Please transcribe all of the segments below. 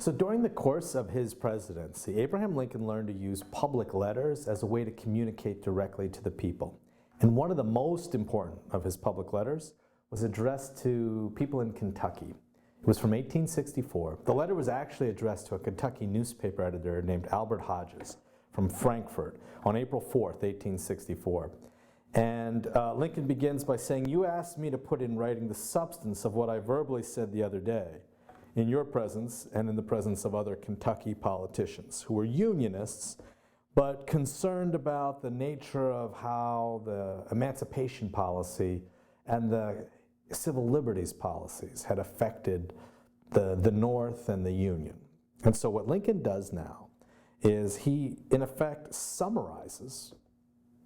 So during the course of his presidency, Abraham Lincoln learned to use public letters as a way to communicate directly to the people. And one of the most important of his public letters was addressed to people in Kentucky. It was from 1864. The letter was actually addressed to a Kentucky newspaper editor named Albert Hodges from Frankfort on April 4th, 1864. And Lincoln begins by saying, "You asked me to put in writing the substance of what I verbally said the other day, in your presence and in the presence of other Kentucky politicians who were Unionists, but concerned about the nature of how the emancipation policy and the civil liberties policies had affected the North and the Union." And so what Lincoln does now is he, in effect, summarizes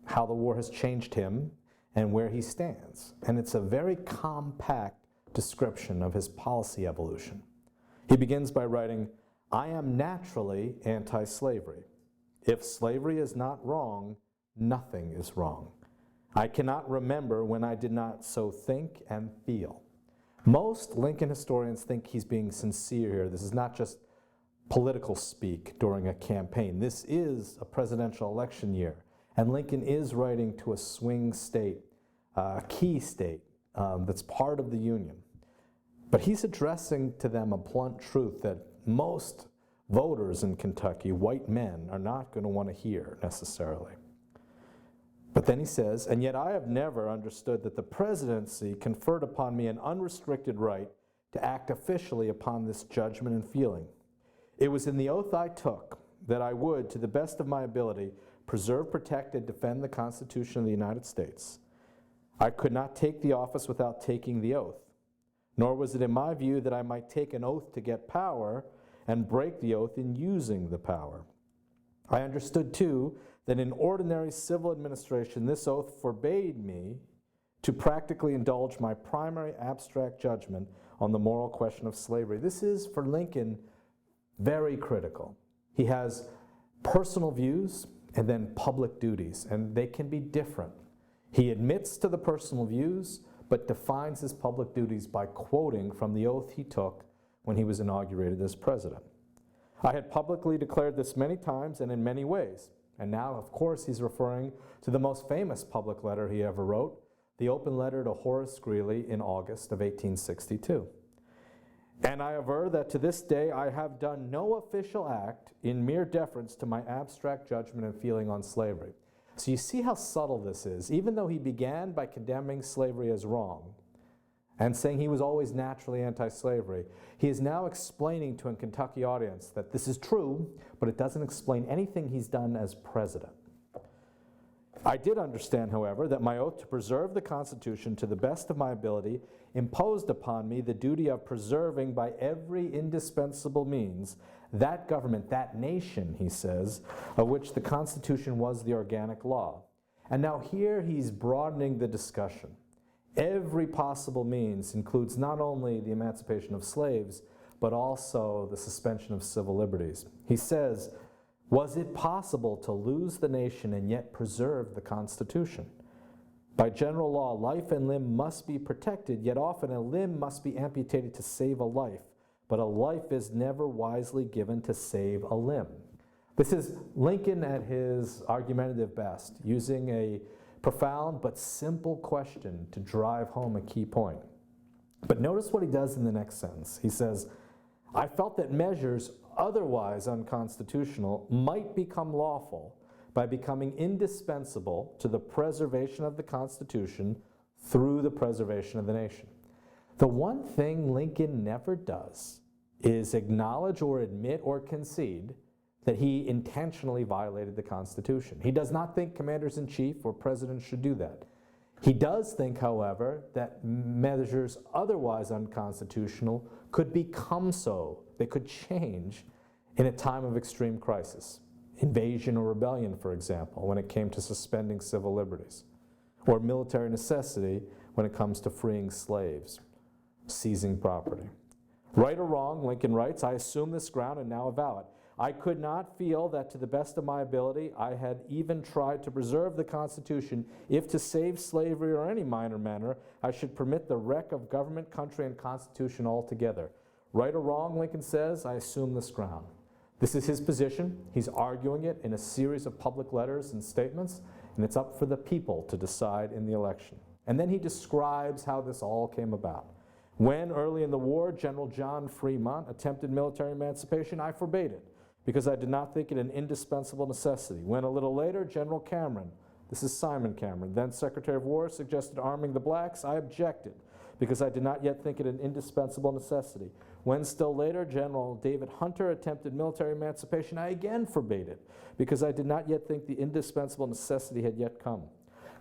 how the war has changed him and where he stands. And it's a very compact description of his policy evolution. He begins by writing, "I am naturally anti-slavery. If slavery is not wrong, nothing is wrong. I cannot remember when I did not so think and feel." Most Lincoln historians think he's being sincere here. This is not just political speak during a campaign. This is a presidential election year, and Lincoln is writing to a swing state, a key state that's part of the Union. But he's addressing to them a blunt truth that most voters in Kentucky, white men, are not going to want to hear necessarily. But then he says, "And yet I have never understood that the presidency conferred upon me an unrestricted right to act officially upon this judgment and feeling. It was in the oath I took that I would, to the best of my ability, preserve, protect, and defend the Constitution of the United States. I could not take the office without taking the oath. Nor was it in my view that I might take an oath to get power and break the oath in using the power. I understood, too, that in ordinary civil administration, this oath forbade me to practically indulge my primary abstract judgment on the moral question of slavery." This is, for Lincoln, very critical. He has personal views and then public duties, and they can be different. He admits to the personal views, but defines his public duties by quoting from the oath he took when he was inaugurated as president. "I had publicly declared this many times and in many ways." And now, of course, he's referring to the most famous public letter he ever wrote, the open letter to Horace Greeley in August of 1862. "And I aver that to this day I have done no official act in mere deference to my abstract judgment and feeling on slavery." So you see how subtle this is. Even though he began by condemning slavery as wrong and saying he was always naturally anti-slavery, he is now explaining to a Kentucky audience that this is true, but it doesn't explain anything he's done as president. "I did understand, however, that my oath to preserve the Constitution to the best of my ability imposed upon me the duty of preserving by every indispensable means that government, that nation," he says, "of which the Constitution was the organic law." And now here he's broadening the discussion. Every possible means includes not only the emancipation of slaves, but also the suspension of civil liberties. He says, "Was it possible to lose the nation and yet preserve the Constitution? By general law, life and limb must be protected, yet often a limb must be amputated to save a life, but a life is never wisely given to save a limb." This is Lincoln at his argumentative best, using a profound but simple question to drive home a key point. But notice what he does in the next sentence. He says, "I felt that measures otherwise unconstitutional might become lawful by becoming indispensable to the preservation of the Constitution through the preservation of the nation." The one thing Lincoln never does is acknowledge or admit or concede that he intentionally violated the Constitution. He does not think commanders-in-chief or presidents should do that. He does think, however, that measures otherwise unconstitutional could become so. They could change in a time of extreme crisis. Invasion or rebellion, for example, when it came to suspending civil liberties, or military necessity when it comes to freeing slaves, seizing property. "Right or wrong," Lincoln writes, "I assume this ground and now avow it. I could not feel that to the best of my ability I had even tried to preserve the Constitution if to save slavery or any minor matter I should permit the wreck of government, country, and Constitution altogether. Right or wrong, Lincoln says, I assume this ground. This is his position. He's arguing it in a series of public letters and statements, and it's up for the people to decide in the election. And then he describes how this all came about. When, early in the war, General John Fremont attempted military emancipation, I forbade it, because I did not think it an indispensable necessity. When, a little later, General Cameron, this is Simon Cameron, then Secretary of War, suggested arming the blacks, I objected, because I did not yet think it an indispensable necessity. When, still later, General David Hunter attempted military emancipation, I again forbade it, because I did not yet think the indispensable necessity had yet come.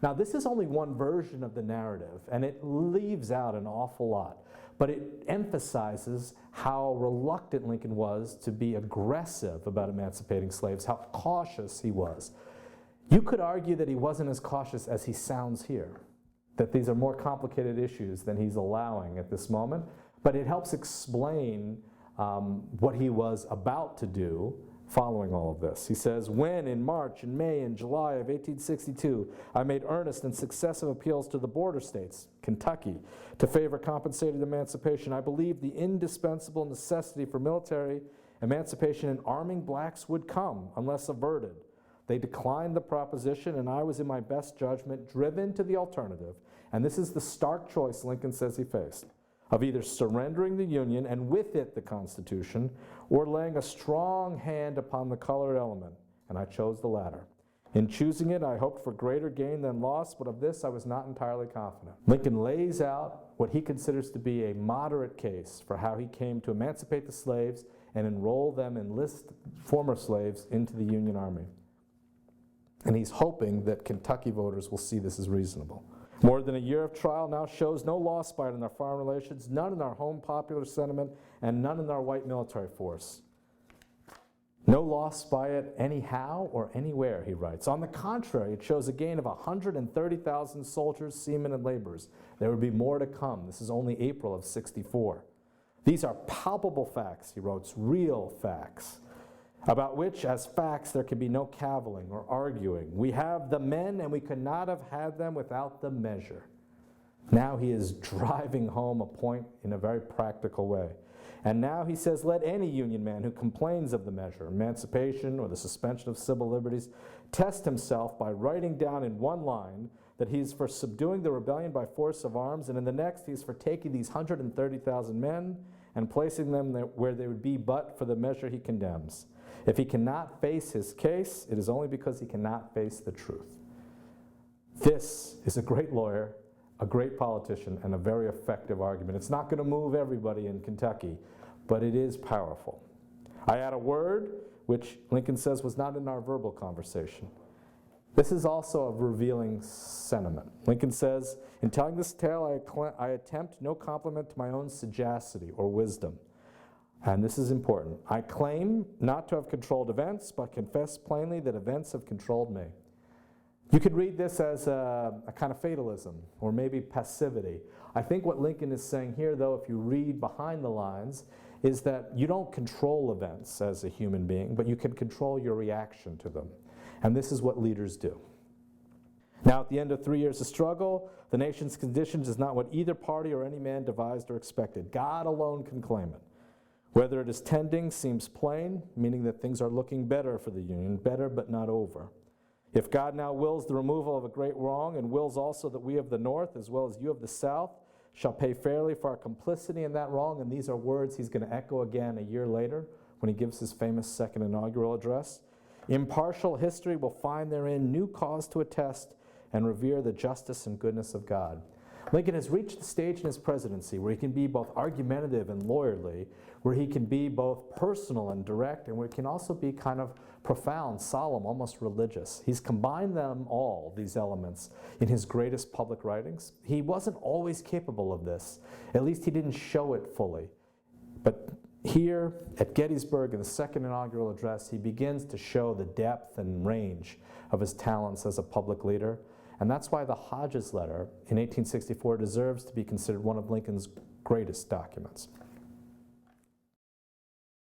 Now, this is only one version of the narrative, and it leaves out an awful lot, but it emphasizes how reluctant Lincoln was to be aggressive about emancipating slaves, how cautious he was. You could argue that he wasn't as cautious as he sounds here, that these are more complicated issues than he's allowing at this moment, but it helps explain what he was about to do following all of this. He says, when in March and May and July of 1862, I made earnest and successive appeals to the border states, Kentucky, to favor compensated emancipation, I believed the indispensable necessity for military emancipation and arming blacks would come unless averted. They declined the proposition, and I was, in my best judgment, driven to the alternative, and this is the stark choice Lincoln says he faced, of either surrendering the Union and with it the Constitution, or laying a strong hand upon the colored element, and I chose the latter. In choosing it, I hoped for greater gain than loss, but of this I was not entirely confident. Lincoln lays out what he considers to be a moderate case for how he came to emancipate the slaves and enroll them, enlist former slaves into the Union Army. And he's hoping that Kentucky voters will see this as reasonable. More than a year of trial now shows no loss by it in our foreign relations, none in our home popular sentiment, and none in our white military force. No loss by it anyhow or anywhere, he writes. On the contrary, it shows a gain of 130,000 soldiers, seamen, and laborers. There would be more to come. This is only April of '64. These are palpable facts, he wrote, real facts, about which, as facts, there can be no cavilling or arguing. We have the men, and we could not have had them without the measure. Now he is driving home a point in a very practical way. And now he says, let any Union man who complains of the measure, emancipation or the suspension of civil liberties, test himself by writing down in one line that he is for subduing the rebellion by force of arms, and in the next he is for taking these 130,000 men and placing them where they would be but for the measure he condemns. If he cannot face his case, it is only because he cannot face the truth. This is a great lawyer, a great politician, and a very effective argument. It's not going to move everybody in Kentucky, but it is powerful. I add a word, which Lincoln says was not in our verbal conversation. This is also a revealing sentiment. Lincoln says, in telling this tale, I attempt no compliment to my own sagacity or wisdom. And this is important. I claim not to have controlled events, but confess plainly that events have controlled me. You could read this as a kind of fatalism, or maybe passivity. I think what Lincoln is saying here, though, if you read behind the lines, is that you don't control events as a human being, but you can control your reaction to them. And this is what leaders do. Now, at the end of 3 years of struggle, the nation's condition is not what either party or any man devised or expected. God alone can claim it. Whether it is tending seems plain, meaning that things are looking better for the Union, better but not over. If God now wills the removal of a great wrong and wills also that we of the North, as well as you of the South, shall pay fairly for our complicity in that wrong, and these are words he's going to echo again a year later when he gives his famous second inaugural address, impartial history will find therein new cause to attest and revere the justice and goodness of God. Lincoln has reached the stage in his presidency where he can be both argumentative and lawyerly, where he can be both personal and direct, and where he can also be kind of profound, solemn, almost religious. He's combined them all, these elements, in his greatest public writings. He wasn't always capable of this. At least he didn't show it fully. But here at Gettysburg in the second inaugural address, he begins to show the depth and range of his talents as a public leader. And that's why the Hodges letter in 1864 deserves to be considered one of Lincoln's greatest documents.